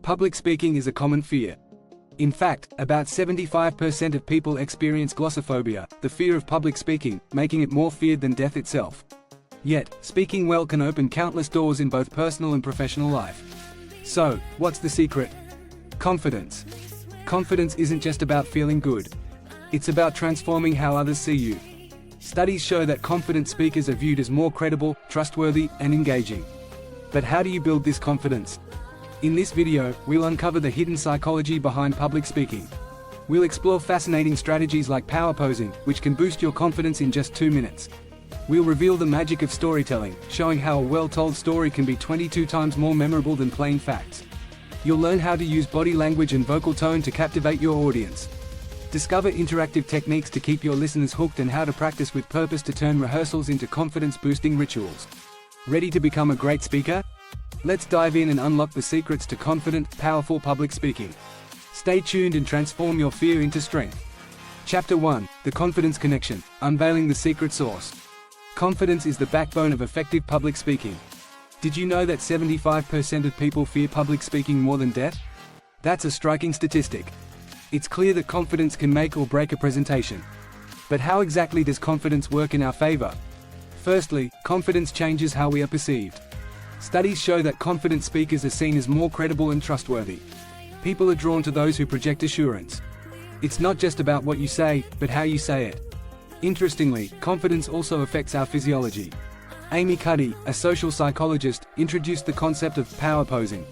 Public speaking is a common fear. In fact, about 75% of people experience glossophobia, the fear of public speaking, making it more feared than death itself. Yet, speaking well can open countless doors in both personal and professional life. So, what's the secret? Confidence. Confidence isn't just about feeling good. It's about transforming how others see you. Studies show that confident speakers are viewed as more credible, trustworthy, and engaging. But how do you build this confidence? In this video, we'll uncover the hidden psychology behind public speaking. We'll explore fascinating strategies like power posing, which can boost your confidence in just 2 minutes. We'll reveal the magic of storytelling, showing how a well-told story can be 22 times more memorable than plain facts. You'll learn how to use body language and vocal tone to captivate your audience. Discover interactive techniques to keep your listeners hooked and how to practice with purpose to turn rehearsals into confidence-boosting rituals. Ready to become a great speaker? Let's dive in and unlock the secrets to confident, powerful public speaking. Stay tuned and transform your fear into strength. Chapter 1: The Confidence Connection, Unveiling the Secret Sauce. Confidence is the backbone of effective public speaking. Did you know that 75% of people fear public speaking more than death? That's a striking statistic. It's clear that confidence can make or break a presentation. But how exactly does confidence work in our favor? Firstly, confidence changes how we are perceived. Studies show that confident speakers are seen as more credible and trustworthy. People are drawn to those who project assurance. It's not just about what you say, but how you say it. Interestingly, confidence also affects our physiology. Amy Cuddy, a social psychologist, introduced the concept of power posing.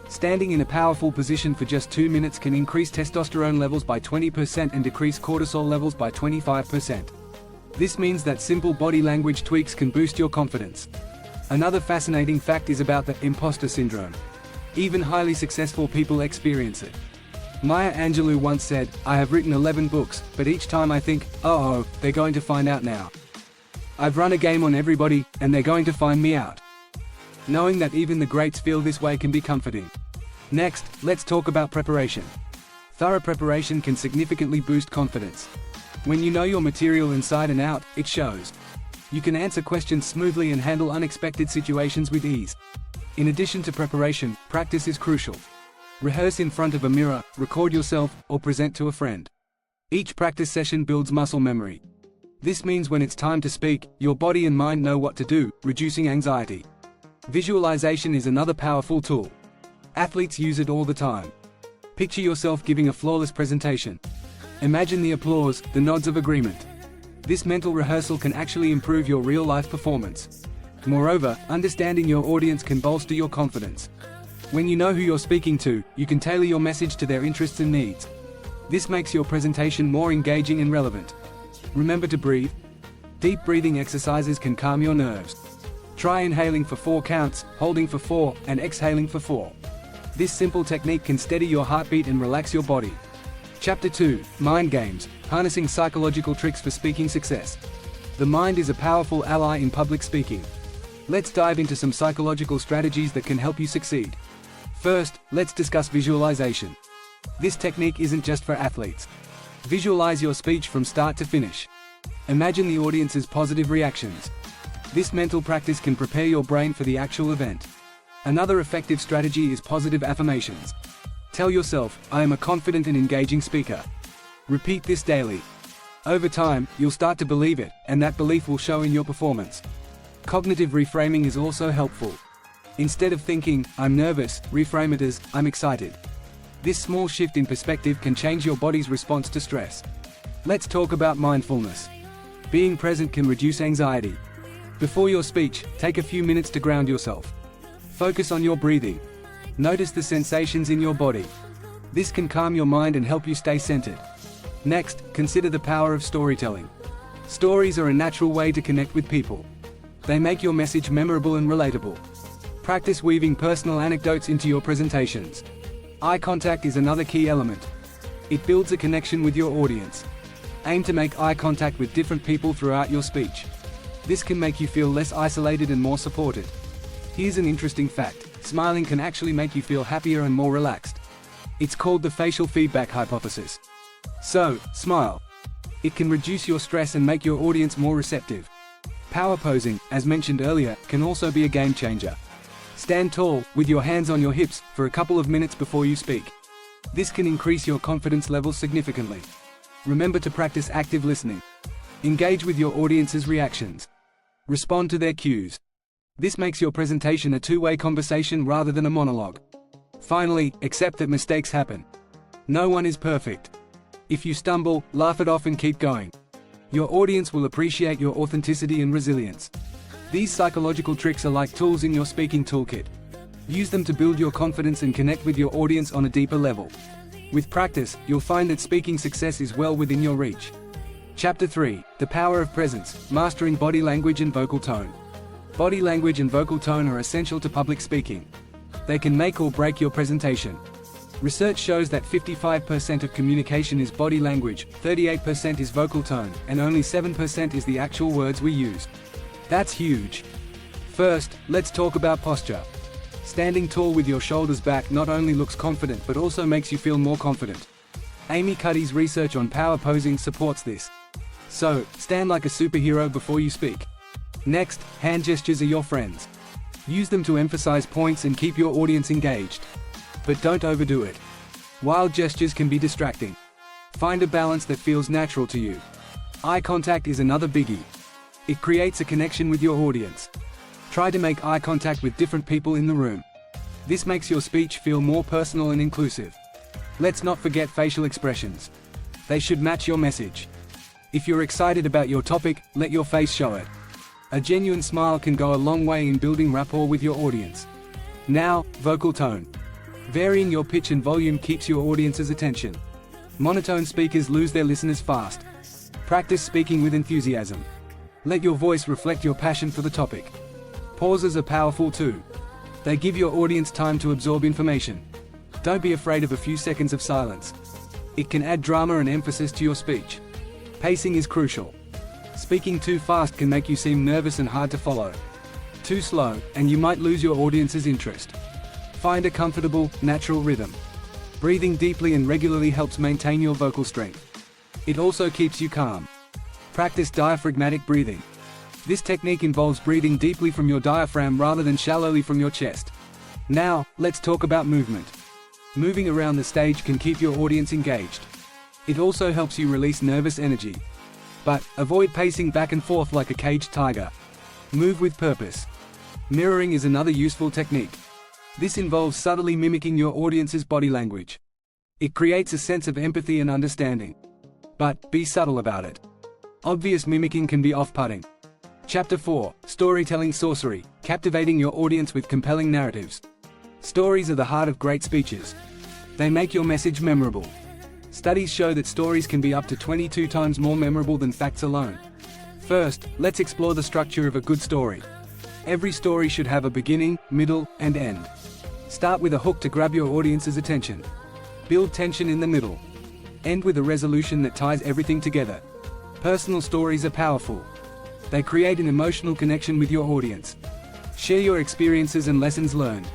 Standing in a powerful position for just 2 minutes can increase testosterone levels by 20% and decrease cortisol levels by 25%. This means that simple body language tweaks can boost your confidence. Another fascinating fact is about the imposter syndrome. Even highly successful people experience it. Maya Angelou once said, "I have written 11 books, but each time I think, uh-oh, they're going to find out now. I've run a game on everybody, and they're going to find me out." Knowing that even the greats feel this way can be comforting. Next, let's talk about preparation. Thorough preparation can significantly boost confidence. When you know your material inside and out, it shows. You can answer questions smoothly and handle unexpected situations with ease. In addition to preparation, practice is crucial. Rehearse in front of a mirror, record yourself, or present to a friend. Each practice session builds muscle memory. This means when it's time to speak, your body and mind know what to do, reducing anxiety. Visualization is another powerful tool. Athletes use it all the time. Picture yourself giving a flawless presentation. Imagine the applause, the nods of agreement. This mental rehearsal can actually improve your real-life performance. Moreover, understanding your audience can bolster your confidence. When you know who you're speaking to, you can tailor your message to their interests and needs. This makes your presentation more engaging and relevant. Remember to breathe. Deep breathing exercises can calm your nerves. Try inhaling for 4 counts, holding for 4, and exhaling for 4. This simple technique can steady your heartbeat and relax your body. Chapter 2: Mind Games, Harnessing Psychological Tricks for Speaking Success. The mind is a powerful ally in public speaking. Let's dive into some psychological strategies that can help you succeed. First, let's discuss visualization. This technique isn't just for athletes. Visualize your speech from start to finish. Imagine the audience's positive reactions. This mental practice can prepare your brain for the actual event. Another effective strategy is positive affirmations. Tell yourself, "I am a confident and engaging speaker." Repeat this daily. Over time, you'll start to believe it, and that belief will show in your performance. Cognitive reframing is also helpful. Instead of thinking, "I'm nervous," reframe it as, "I'm excited." This small shift in perspective can change your body's response to stress. Let's talk about mindfulness. Being present can reduce anxiety. Before your speech, take a few minutes to ground yourself. Focus on your breathing. Notice the sensations in your body. This can calm your mind and help you stay centered. Next, consider the power of storytelling. Stories are a natural way to connect with people. They make your message memorable and relatable. Practice weaving personal anecdotes into your presentations. Eye contact is another key element. It builds a connection with your audience. Aim to make eye contact with different people throughout your speech. This can make you feel less isolated and more supported. Here's an interesting fact. Smiling can actually make you feel happier and more relaxed. It's called the facial feedback hypothesis. So, smile. It can reduce your stress and make your audience more receptive. Power posing, as mentioned earlier, can also be a game changer. Stand tall, with your hands on your hips, for a couple of minutes before you speak. This can increase your confidence levels significantly. Remember to practice active listening. Engage with your audience's reactions. Respond to their cues. This makes your presentation a two-way conversation rather than a monologue. Finally, accept that mistakes happen. No one is perfect. If you stumble, laugh it off and keep going. Your audience will appreciate your authenticity and resilience. These psychological tricks are like tools in your speaking toolkit. Use them to build your confidence and connect with your audience on a deeper level. With practice, you'll find that speaking success is well within your reach. Chapter 3: The Power of Presence, Mastering Body Language and Vocal Tone. Body language and vocal tone are essential to public speaking. They can make or break your presentation. Research shows that 55% of communication is body language, 38% is vocal tone, and only 7% is the actual words we use. That's huge. First, let's talk about posture. Standing tall with your shoulders back not only looks confident but also makes you feel more confident. Amy Cuddy's research on power posing supports this. So, stand like a superhero before you speak. Next, hand gestures are your friends. Use them to emphasize points and keep your audience engaged. But don't overdo it. Wild gestures can be distracting. Find a balance that feels natural to you. Eye contact is another biggie. It creates a connection with your audience. Try to make eye contact with different people in the room. This makes your speech feel more personal and inclusive. Let's not forget facial expressions. They should match your message. If you're excited about your topic, let your face show it. A genuine smile can go a long way in building rapport with your audience. Now, vocal tone. Varying your pitch and volume keeps your audience's attention. Monotone speakers lose their listeners fast. Practice speaking with enthusiasm. Let your voice reflect your passion for the topic. Pauses are powerful too. They give your audience time to absorb information. Don't be afraid of a few seconds of silence. It can add drama and emphasis to your speech. Pacing is crucial. Speaking too fast can make you seem nervous and hard to follow. Too slow, and you might lose your audience's interest. Find a comfortable, natural rhythm. Breathing deeply and regularly helps maintain your vocal strength. It also keeps you calm. Practice diaphragmatic breathing. This technique involves breathing deeply from your diaphragm rather than shallowly from your chest. Now, let's talk about movement. Moving around the stage can keep your audience engaged. It also helps you release nervous energy. But, avoid pacing back and forth like a caged tiger. Move with purpose. Mirroring is another useful technique. This involves subtly mimicking your audience's body language. It creates a sense of empathy and understanding. But, be subtle about it. Obvious mimicking can be off-putting. Chapter 4: Storytelling Sorcery, Captivating Your Audience with Compelling Narratives. Stories are the heart of great speeches. They make your message memorable. Studies show that stories can be up to 22 times more memorable than facts alone. First, let's explore the structure of a good story. Every story should have a beginning, middle, and end. Start with a hook to grab your audience's attention. Build tension in the middle. End with a resolution that ties everything together. Personal stories are powerful. They create an emotional connection with your audience. Share your experiences and lessons learned.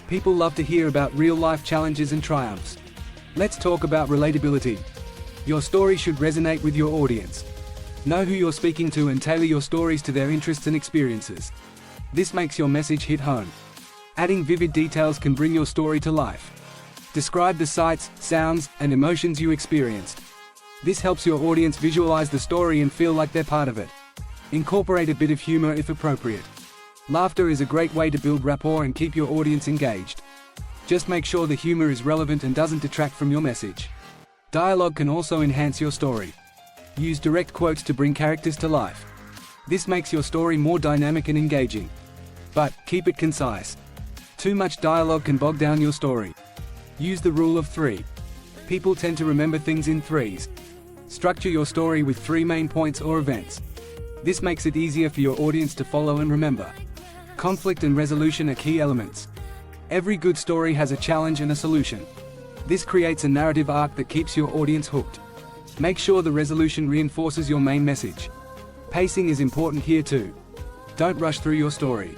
People love to hear about real-life challenges and triumphs. Let's talk about relatability. Your story should resonate with your audience. Know who you're speaking to and tailor your stories to their interests and experiences. This makes your message hit home. Adding vivid details can bring your story to life. Describe the sights, sounds, and emotions you experienced. This helps your audience visualize the story and feel like they're part of it. Incorporate a bit of humor if appropriate. Laughter is a great way to build rapport and keep your audience engaged. Just make sure the humor is relevant and doesn't detract from your message. Dialogue can also enhance your story. Use direct quotes to bring characters to life. This makes your story more dynamic and engaging. But, keep it concise. Too much dialogue can bog down your story. Use the rule of 3. People tend to remember things in threes. Structure your story with 3 main points or events. This makes it easier for your audience to follow and remember. Conflict and resolution are key elements. Every good story has a challenge and a solution. This creates a narrative arc that keeps your audience hooked. Make sure the resolution reinforces your main message. Pacing is important here too. Don't rush through your story.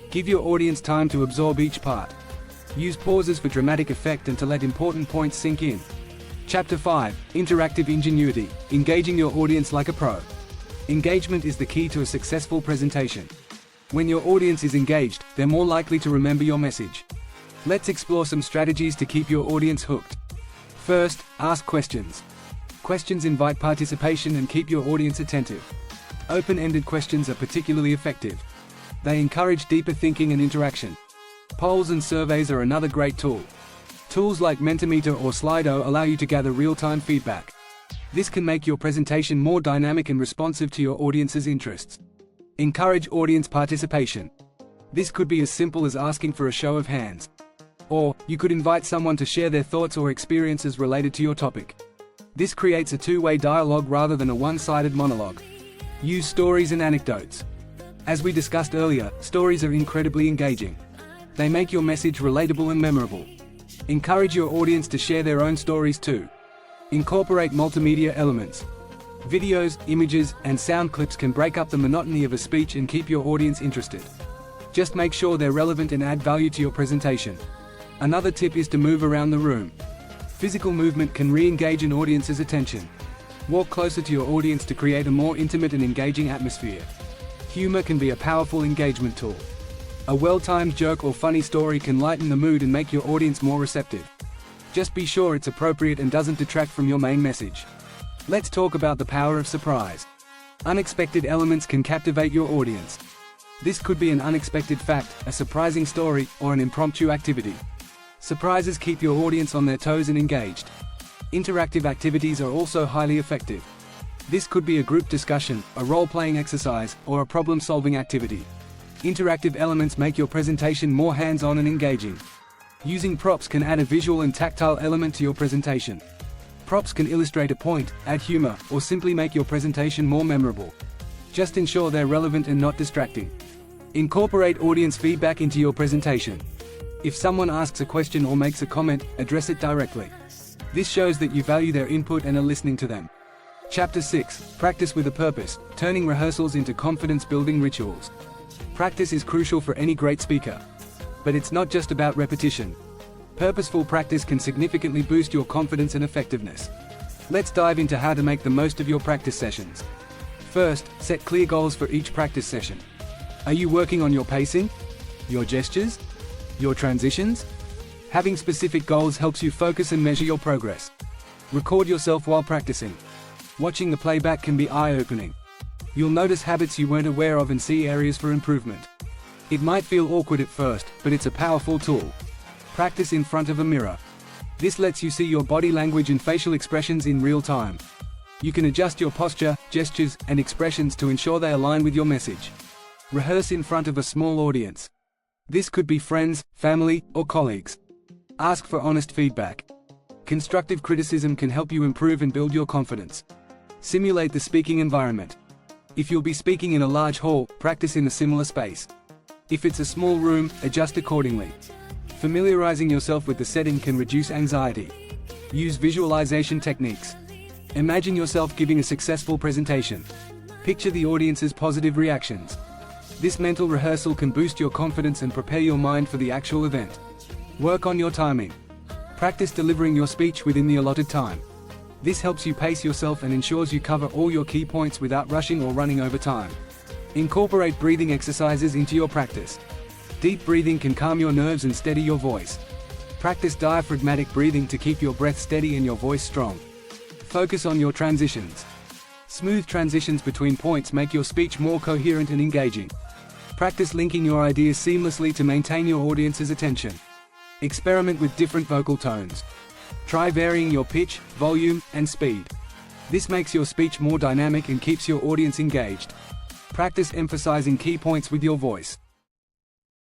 Give your audience time to absorb each part. Use pauses for dramatic effect and to let important points sink in. Chapter 5: Interactive Ingenuity, Engaging Your Audience like a pro. Engagement is the key to a successful presentation. When your audience is engaged, they're more likely to remember your message. Let's explore some strategies to keep your audience hooked. First, ask questions. Questions invite participation and keep your audience attentive. Open-ended questions are particularly effective. They encourage deeper thinking and interaction. Polls and surveys are another great tool. Tools like Mentimeter or Slido allow you to gather real-time feedback. This can make your presentation more dynamic and responsive to your audience's interests. Encourage audience participation. This could be as simple as asking for a show of hands. Or, you could invite someone to share their thoughts or experiences related to your topic. This creates a two-way dialogue rather than a one-sided monologue. Use stories and anecdotes. As we discussed earlier, stories are incredibly engaging. They make your message relatable and memorable. Encourage your audience to share their own stories too. Incorporate multimedia elements. Videos, images, and sound clips can break up the monotony of a speech and keep your audience interested. Just make sure they're relevant and add value to your presentation. Another tip is to move around the room. Physical movement can re-engage an audience's attention. Walk closer to your audience to create a more intimate and engaging atmosphere. Humor can be a powerful engagement tool. A well-timed joke or funny story can lighten the mood and make your audience more receptive. Just be sure it's appropriate and doesn't detract from your main message. Let's talk about the power of surprise. Unexpected elements can captivate your audience. This could be an unexpected fact, a surprising story, or an impromptu activity. Surprises keep your audience on their toes and engaged. Interactive activities are also highly effective. This could be a group discussion, a role-playing exercise, or a problem-solving activity. Interactive elements make your presentation more hands-on and engaging. Using props can add a visual and tactile element to your presentation. Props can illustrate a point, add humor, or simply make your presentation more memorable. Just ensure they're relevant and not distracting. Incorporate audience feedback into your presentation. If someone asks a question or makes a comment, address it directly. This shows that you value their input and are listening to them. Chapter 6. Practice with a purpose, turning rehearsals into confidence-building rituals. Practice is crucial for any great speaker. But it's not just about repetition. Purposeful practice can significantly boost your confidence and effectiveness. Let's dive into how to make the most of your practice sessions. First, set clear goals for each practice session. Are you working on your pacing? Your gestures? Your transitions? Having specific goals helps you focus and measure your progress. Record yourself while practicing. Watching the playback can be eye-opening. You'll notice habits you weren't aware of and see areas for improvement. It might feel awkward at first, but it's a powerful tool. Practice in front of a mirror. This lets you see your body language and facial expressions in real time. You can adjust your posture, gestures, and expressions to ensure they align with your message. Rehearse in front of a small audience. This could be friends, family, or colleagues. Ask for honest feedback. Constructive criticism can help you improve and build your confidence. Simulate the speaking environment. If you'll be speaking in a large hall, practice in a similar space. If it's a small room, adjust accordingly. Familiarizing yourself with the setting can reduce anxiety. Use visualization techniques. Imagine yourself giving a successful presentation. Picture the audience's positive reactions. This mental rehearsal can boost your confidence and prepare your mind for the actual event. Work on your timing. Practice delivering your speech within the allotted time. This helps you pace yourself and ensures you cover all your key points without rushing or running over time. Incorporate breathing exercises into your practice. Deep breathing can calm your nerves and steady your voice. Practice diaphragmatic breathing to keep your breath steady and your voice strong. Focus on your transitions. Smooth transitions between points make your speech more coherent and engaging. Practice linking your ideas seamlessly to maintain your audience's attention. Experiment with different vocal tones. Try varying your pitch, volume, and speed. This makes your speech more dynamic and keeps your audience engaged. Practice emphasizing key points with your voice.